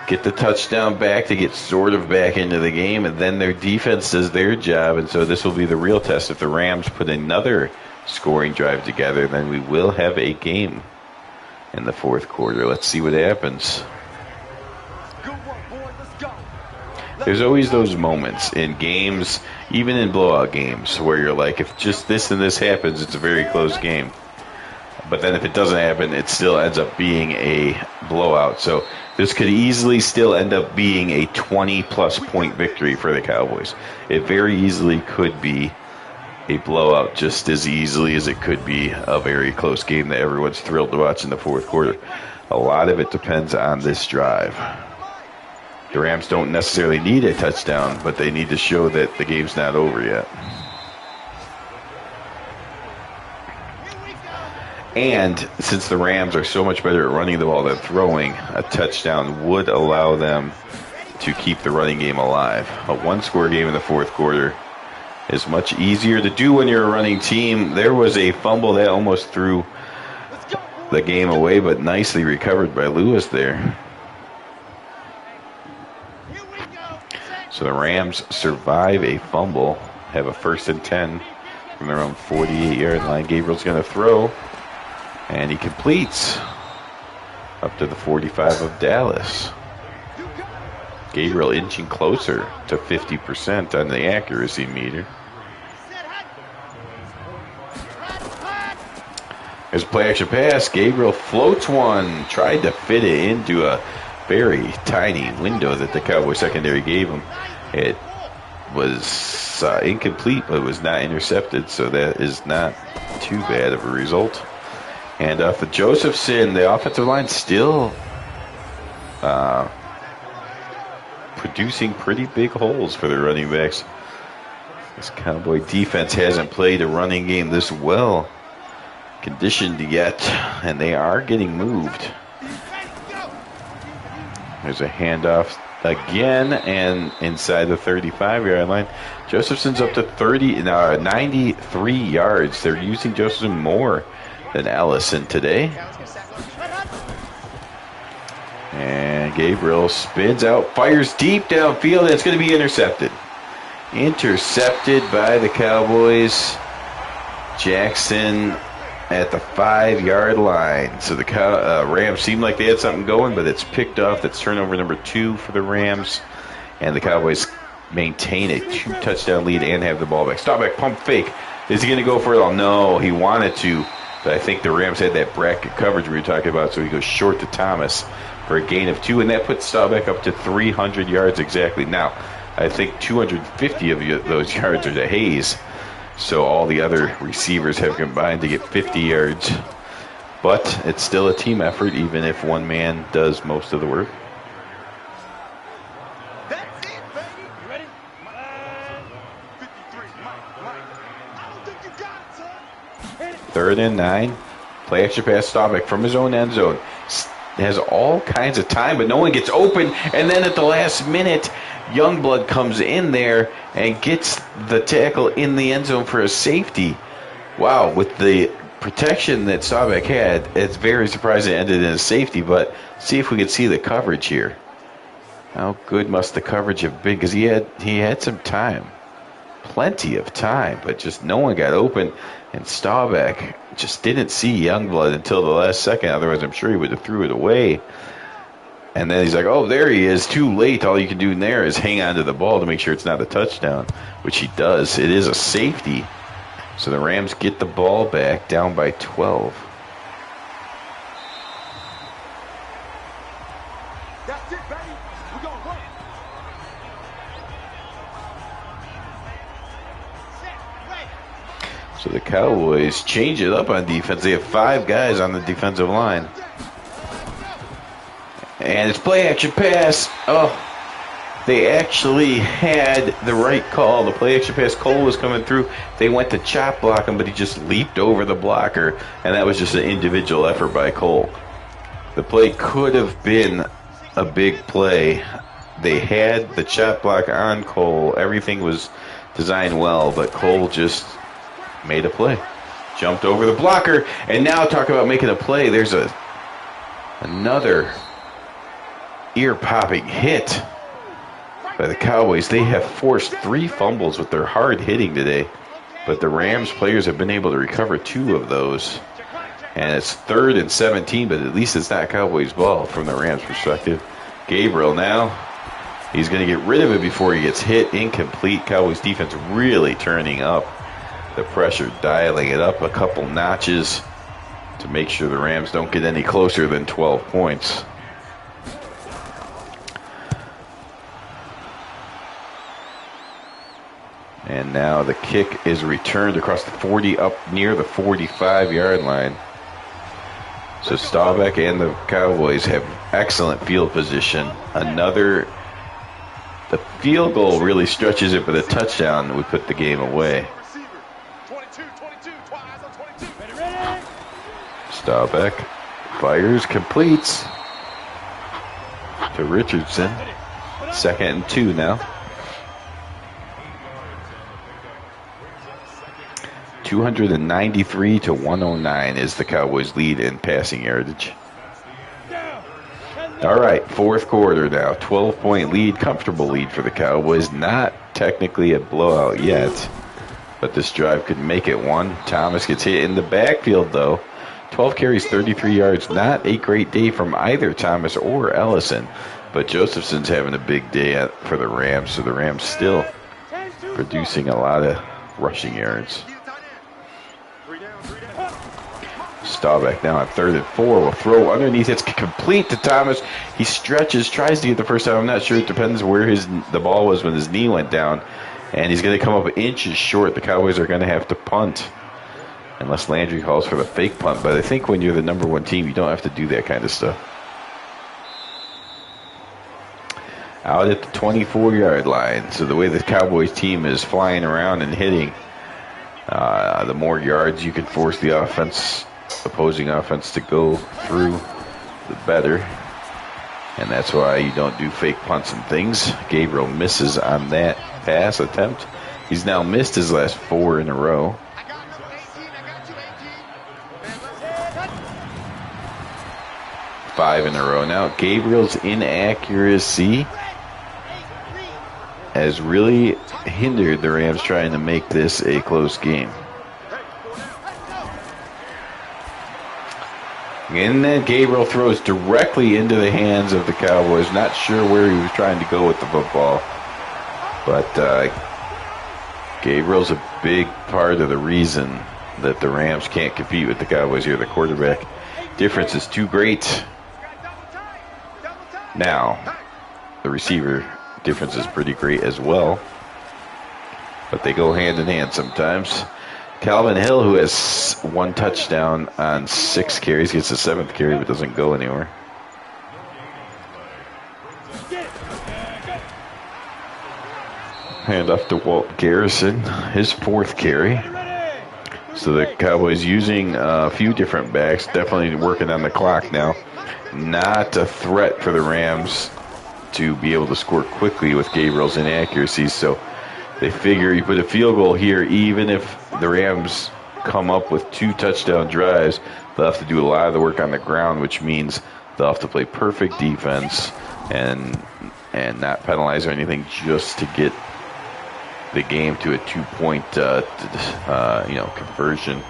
get the touchdown back to get sort of back into the game, and then their defense does their job. And so this will be the real test. If the Rams put another scoring drive together, then we will have a game in the 4th quarter. Let's see what happens. There's always those moments in games, even in blowout games, where you're like, if just this and this happens, it's a very close game. But then if it doesn't happen, it still ends up being a blowout. So this could easily still end up being a 20-plus point victory for the Cowboys. It very easily could be a blowout, just as easily as it could be a very close game that everyone's thrilled to watch in the 4th quarter. A lot of it depends on this drive. The Rams don't necessarily need a touchdown, but they need to show that the game's not over yet. And since the Rams are so much better at running the ball than throwing, a touchdown would allow them to keep the running game alive. A one-score game in the fourth quarter is much easier to do when you're a running team. There was a fumble that almost threw the game away, but nicely recovered by Lewis there. So the Rams survive a fumble, have a 1st and 10 from their own 48-yard line. Gabriel's going to throw, and he completes up to the 45 of Dallas. Gabriel inching closer to 50% on the accuracy meter. There's a play action pass. Gabriel floats one, tried to fit it into a very tiny window that the Cowboys secondary gave him. It was incomplete, but it was not intercepted, so that is not too bad of a result. And for Josephson, the offensive line still producing pretty big holes for the running backs. This Cowboy defense hasn't played a running game this well conditioned yet, and they are getting moved. There's a handoff again, and inside the 35-yard line. Josephson's up to 93 yards. They're using Josephson more than Allison today. And Gabriel spins out, fires deep downfield, and it's going to be intercepted. Intercepted by the Cowboys. Jackson at the 5-yard line. So the Rams seem like they had something going, but it's picked off. That's turnover number 2 for the Rams. And the Cowboys maintain a 2-touchdown lead and have the ball back. Staubach pump fake. Is he going to go for it all? No, he wanted to. But I think the Rams had that bracket coverage we were talking about, so he goes short to Thomas for a gain of 2, and that puts Staubach up to 300 yards exactly. Now, I think 250 of those yards are to Hayes, so all the other receivers have combined to get 50 yards. But it's still a team effort, even if one man does most of the work. That's it, baby. You ready? 53. I don't think you got it, son. 3rd and 9. Play extra pass. Staubach from his own end zone. Has all kinds of time, but no one gets open. And then at the last minute, Youngblood comes in there and gets the tackle in the end zone for a safety. Wow, with the protection that Staubach had, it's very surprising it ended in a safety, but see if we can see the coverage here. How good must the coverage have been? Because he had some time. Plenty of time, but just no one got open, and Staubach just didn't see Youngblood until the last second. Otherwise, I'm sure he would have threw it away. And then he's like, oh, there he is. Too late. All you can do in there is hang on to the ball to make sure it's not a touchdown, which he does. It is a safety. So the Rams get the ball back down by 12. That's it, baby. We're going to run. So the Cowboys change it up on defense. They have 5 guys on the defensive line. And it's play action pass. Oh, they actually had the right call. The play action pass, Cole was coming through. They went to chop block him, but he just leaped over the blocker. And that was just an individual effort by Cole. The play could have been a big play. They had the chop block on Cole. Everything was designed well, but Cole just made a play. Jumped over the blocker. And now talk about making a play. There's another ear-popping hit by the Cowboys. They have forced 3 fumbles with their hard hitting today, but the Rams players have been able to recover 2 of those. And it's 3rd and 17, but at least it's not Cowboys ball from the Rams perspective. Gabriel now, he's going to get rid of it before he gets hit. Incomplete. Cowboys defense really turning up the pressure, dialing it up a couple notches to make sure the Rams don't get any closer than 12 points. And now the kick is returned across the 40 up near the 45-yard line. So Staubach and the Cowboys have excellent field position. The field goal really stretches it, but a touchdown would put the game away. Staubach fires, completes to Richardson. 2nd and 2 now. 293 to 109 is the Cowboys' lead in passing yardage. All right, 4th quarter now. 12-point lead, comfortable lead for the Cowboys. Not technically a blowout yet, but this drive could make it one. Thomas gets hit in the backfield, though. 12 carries, 33 yards. Not a great day from either Thomas or Ellison, but Josephson's having a big day for the Rams, so the Rams still producing a lot of rushing yards. Staubach now on 3rd and 4 will throw underneath. It's complete to Thomas. He stretches, tries to get the first down. I'm not sure. It depends where the ball was when his knee went down. And he's going to come up inches short. The Cowboys are going to have to punt unless Landry calls for the fake punt. But I think when you're the number 1 team, you don't have to do that kind of stuff. Out at the 24-yard line. So the way the Cowboys team is flying around and hitting, the more yards you can force the opposing offense to go through, the better. And that's why you don't do fake punts and things. Gabriel misses on that pass attempt. He's now missed his last 4 in a row. Five in a row now. Gabriel's inaccuracy has really hindered the Rams trying to make this a close game. And then Gabriel throws directly into the hands of the Cowboys. Not sure where he was trying to go with the football. But Gabriel's a big part of the reason that the Rams can't compete with the Cowboys here. The quarterback difference is too great. Now, the receiver difference is pretty great as well. But they go hand in hand sometimes. Calvin Hill, who has 1 touchdown on 6 carries, gets the 7th carry but doesn't go anywhere. Hand off to Walt Garrison, his 4th carry. So the Cowboys using a few different backs, definitely working on the clock now. Not a threat for the Rams to be able to score quickly with Gabriel's inaccuracies. So they figure you put a field goal here, even if the Rams come up with 2 touchdown drives, they'll have to do a lot of the work on the ground, which means they'll have to play perfect defense and not penalize or anything just to get the game to a 2-point conversion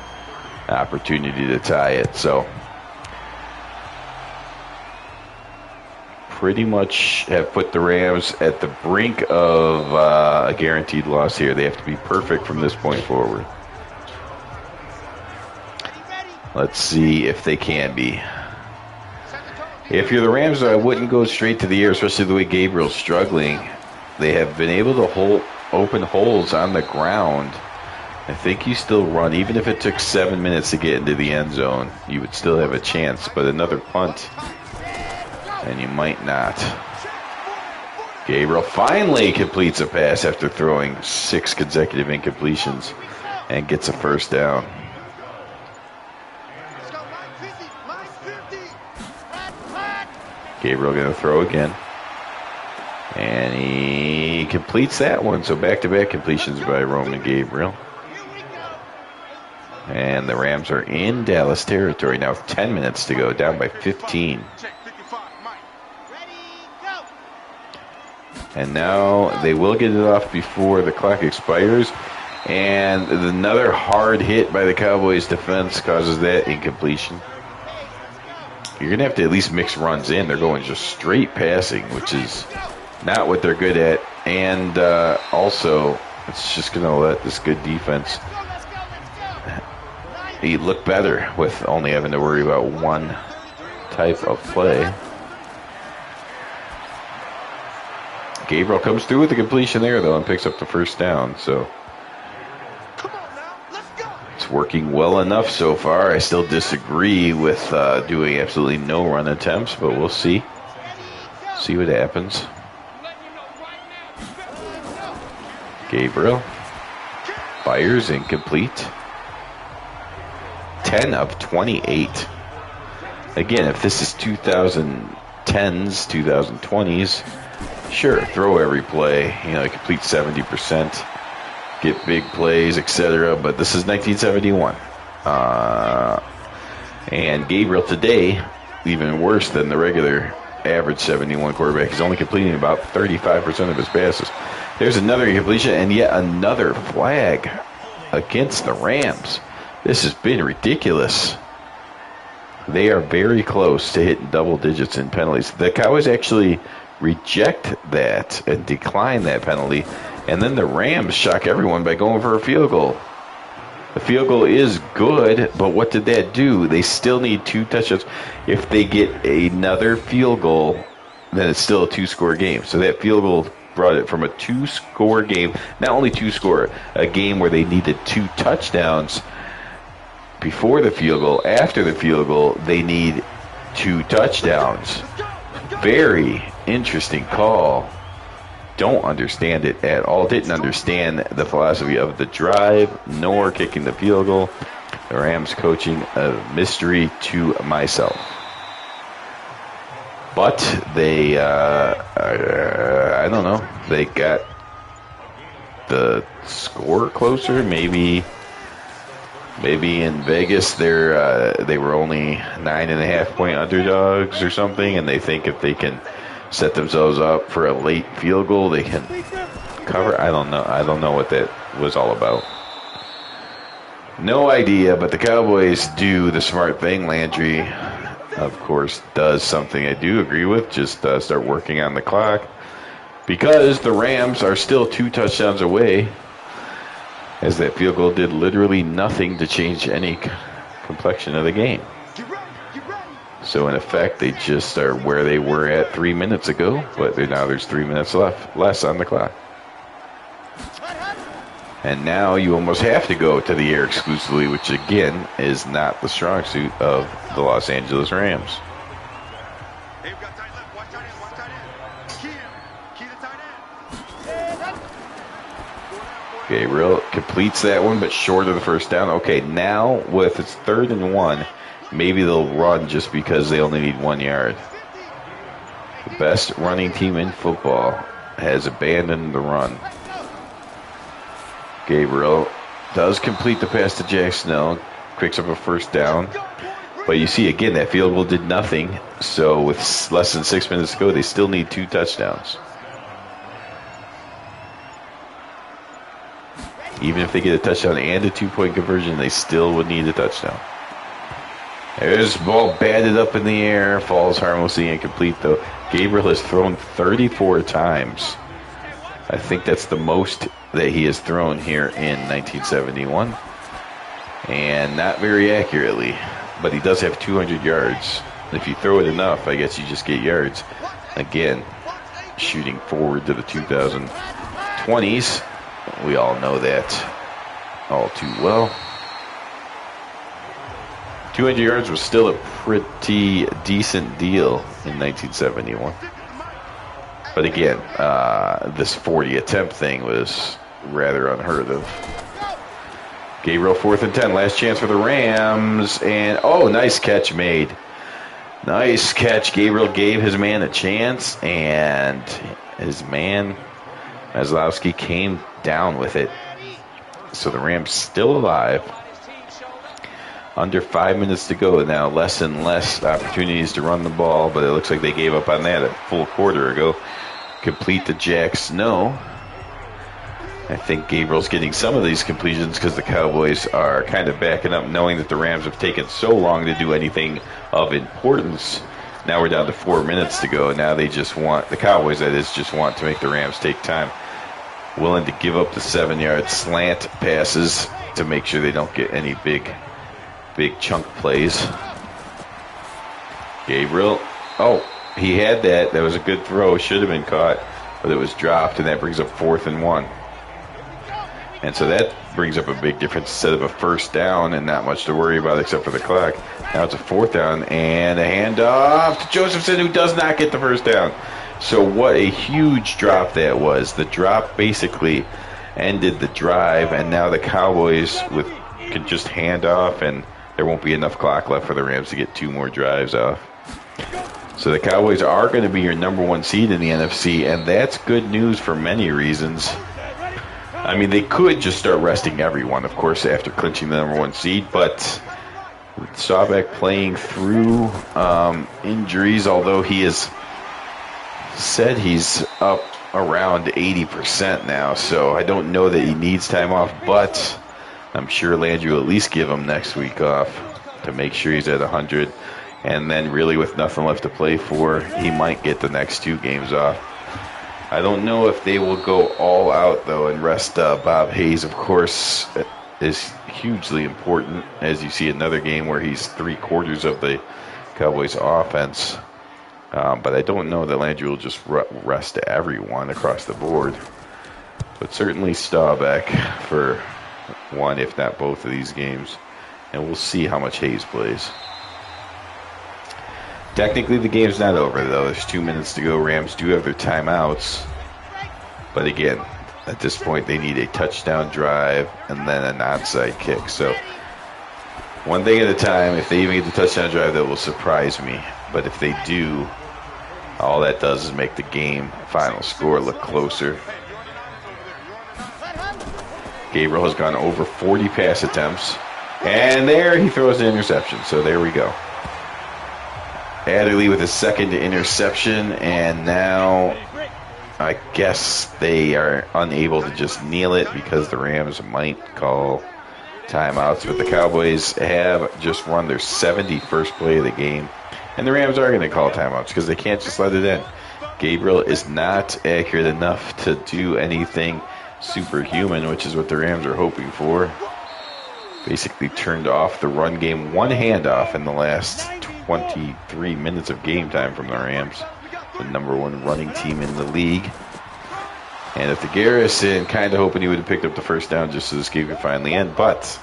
opportunity to tie it. So pretty much have put the Rams at the brink of a guaranteed loss here. They have to be perfect from this point forward. Let's see if they can be. If you're the Rams, I wouldn't go straight to the air, especially the way Gabriel's struggling. They have been able to hold open holes on the ground. I think you still run. Even if it took 7 minutes to get into the end zone, you would still have a chance. But another punt, and you might not. Gabriel finally completes a pass after throwing 6 consecutive incompletions and gets a first down. Gabriel going to throw again. And he completes that one. So back-to-back completions by Roman Gabriel. And the Rams are in Dallas territory now with 10 minutes to go, down by 15. And now they will get it off before the clock expires. And another hard hit by the Cowboys defense causes that incompletion. You're going to have to at least mix runs in. They're going just straight passing, which is not what they're good at. And also, it's just going to let this good defense look better with only having to worry about one type of play. Gabriel comes through with the completion there, though, and picks up the first down. So it's working well enough so far. I still disagree with doing absolutely no run attempts, but we'll see. See what happens. Gabriel fires incomplete. 10 of 28. Again, if this is 2010s, 2020s, sure, throw every play. Complete 70%, get big plays, etc. But this is 1971. And Gabriel today, even worse than the regular average 71 quarterback. He's only completing about 35% of his passes. There's another incompletion and yet another flag against the Rams. This has been ridiculous. They are very close to hitting double digits in penalties. The Cowboys actually reject that and decline that penalty, and then the Rams shock everyone by going for a field goal. The field goal is good, but what did that do? They still need 2 touchdowns. If they get another field goal, then it's still a 2-score game. So that field goal brought it from a 2-score game, not only 2-score, a game where they needed 2 touchdowns before the field goal. After the field goal, they need 2 touchdowns. Very interesting call. Don't understand it at all. Didn't understand the philosophy of the drive, nor kicking the field goal. The Rams coaching a mystery to myself. But they, I don't know. They got the score closer. Maybe in Vegas they were only 9.5-point underdogs or something, and they think if they can set themselves up for a late field goal, they can cover. I don't know what that was all about. No idea, but the Cowboys do the smart thing. Landry, of course, does something I do agree with. Just start working on the clock, because the Rams are still 2 touchdowns away, as that field goal did literally nothing to change any complexion of the game. So, in effect, they just are where they were at 3 minutes ago, but now there's 3 minutes less on the clock. And now you almost have to go to the air exclusively, which, again, is not the strong suit of the Los Angeles Rams. Gabriel completes that one, but short of the first down. Okay, now with its 3rd and 1, maybe they'll run just because they only need 1 yard. The best running team in football has abandoned the run. Gabriel does complete the pass to Jack Snell, picks up a first down. But you see, again, that field goal did nothing. So with less than 6 minutes to go, they still need 2 touchdowns. Even if they get a touchdown and a 2-point conversion, they still would need a touchdown. There's the ball batted up in the air, falls harmlessly incomplete, though. Gabriel has thrown 34 times. I think that's the most that he has thrown here in 1971. And not very accurately, but he does have 200 yards. If you throw it enough, I guess you just get yards. Again, shooting forward to the 2020s. We all know that all too well. 200 yards was still a pretty decent deal in 1971. But again, this 40 attempt thing was rather unheard of. Gabriel 4th and 10, last chance for the Rams. And, oh, nice catch made. Nice catch. Gabriel gave his man a chance, and his man, Maslowski, came down with it. So the Rams still alive. Under 5 minutes to go now, less and less opportunities to run the ball, but it looks like they gave up on that a full quarter ago. Complete to Jack Snow. I think Gabriel's getting some of these completions because the Cowboys are kind of backing up, knowing that the Rams have taken so long to do anything of importance. Now we're down to 4 minutes to go, and now they just want, the Cowboys that is, just want to make the Rams take time. Willing to give up the 7-yard slant passes to make sure they don't get any big chunk plays. Gabriel, oh, he had that. That was a good throw. Should have been caught, but it was dropped, and that brings up 4th and 1. And so that brings up a big difference. Instead of a first down and not much to worry about except for the clock, now it's a 4th down and a handoff to Josephson, who does not get the first down. So what a huge drop that was. The drop basically ended the drive, and now the Cowboys could just hand off and there won't be enough clock left for the Rams to get 2 more drives off. So the Cowboys are going to be your number 1 seed in the NFC, and that's good news for many reasons. I mean, they could just start resting everyone, of course, after clinching the number 1 seed, but with Staubach playing through injuries, although he has said he's up around 80% now, so I don't know that he needs time off, but I'm sure Landry will at least give him next week off to make sure he's at 100. And then really with nothing left to play for, he might get the next 2 games off. I don't know if they will go all out, though, and rest Bob Hayes, of course, is hugely important, as you see another game where he's 3/4 of the Cowboys' offense. But I don't know that Landry will just rest everyone across the board. But certainly Staubach for 1, if not both of these games. And we'll see how much Hayes plays. Technically, the game's not over, though. There's 2 minutes to go. Rams do have their timeouts. But again, at this point, they need a touchdown drive and then an onside kick. So, one thing at a time. If they even get the touchdown drive, that will surprise me. But if they do, all that does is make the game final score look closer. Gabriel has gone over 40 pass attempts. And there he throws an interception. So, there we go. Adderley with his 2nd interception, and now I guess they are unable to just kneel it because the Rams might call timeouts. But the Cowboys have just run their 71st play of the game, and the Rams are going to call timeouts because they can't just let it in. Gabriel is not accurate enough to do anything superhuman, which is what the Rams are hoping for. Basically turned off the run game, 1 handoff in the last 23 minutes of game time from the Rams, the number 1 running team in the league. And at the Garrison, kind of hoping he would have picked up the first down just so this game could finally end, but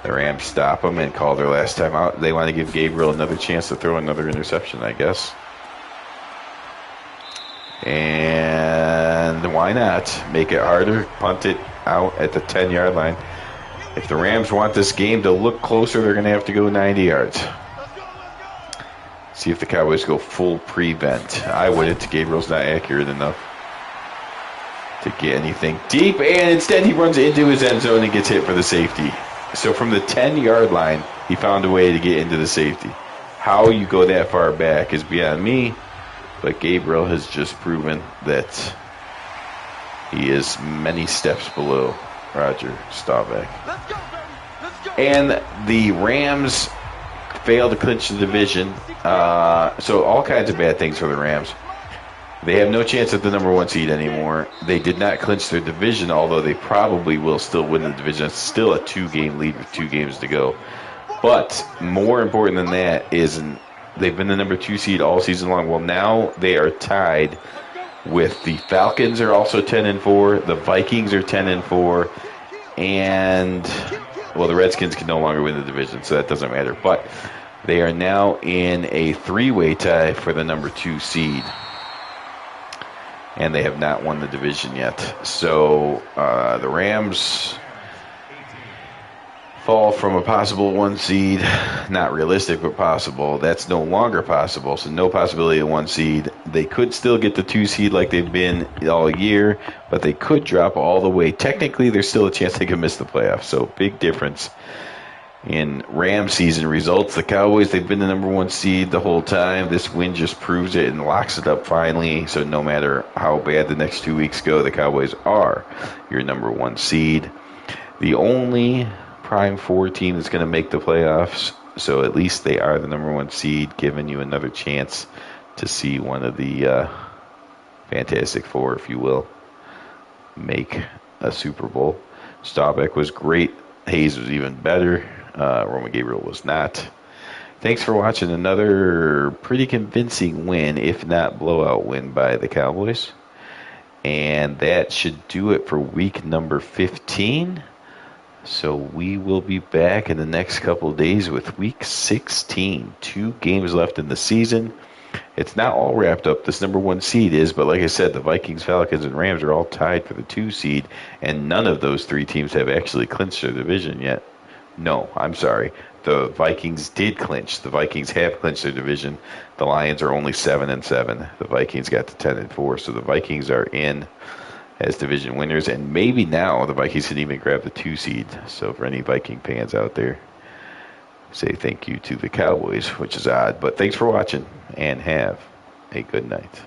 the Rams stop him and call their last time out. They want to give Gabriel another chance to throw another interception, I guess. And why not make it harder? Punt it out at the 10-yard line. If the Rams want this game to look closer, they're going to have to go 90 yards. See if the Cowboys go full prevent. I wouldn't. Gabriel's not accurate enough to get anything deep. And instead he runs into his end zone and gets hit for the safety. So from the 10-yard line, he found a way to get into the safety. How you go that far back is beyond me. But Gabriel has just proven that he is many steps below Roger Staubach. And the Rams failed to clinch the division. So all kinds of bad things for the Rams. They have no chance at the number 1 seed anymore. They did not clinch their division, although they probably will still win the division. It's still a 2-game lead with 2 games to go. But more important than that is they've been the number 2 seed all season long. Well, now they are tied with the Falcons are also 10-4. The Vikings are 10-4. And, well, the Redskins can no longer win the division, so that doesn't matter. But they are now in a 3-way tie for the number 2 seed. And they have not won the division yet. So the Rams fall from a possible 1 seed, not realistic, but possible. That's no longer possible, so no possibility of 1 seed. They could still get the 2 seed like they've been all year, but they could drop all the way. Technically, there's still a chance they could miss the playoffs, so big difference in Rams season results. The Cowboys, they've been the number 1 seed the whole time. This win just proves it and locks it up finally, so no matter how bad the next 2 weeks go, the Cowboys are your number 1 seed. The only Prime 4 team that's going to make the playoffs, so at least they are the number 1 seed, giving you another chance to see one of the Fantastic Four, if you will, make a Super Bowl. Staubach was great. Hayes was even better. Roman Gabriel was not. Thanks for watching another pretty convincing win, if not blowout win by the Cowboys. And that should do it for week number 15. So we will be back in the next couple of days with week 16. 2 games left in the season. It's not all wrapped up. This number 1 seed is, but like I said, the Vikings, Falcons, and Rams are all tied for the 2 seed, and none of those 3 teams have actually clinched their division yet. No, I'm sorry. the Vikings did clinch. The Vikings have clinched their division. The Lions are only 7-7. The Vikings got to 10-4, so the Vikings are in as division winners, and maybe now the Vikings can even grab the 2 seed. So for any Viking fans out there, say thank you to the Cowboys, which is odd. But thanks for watching, and have a good night.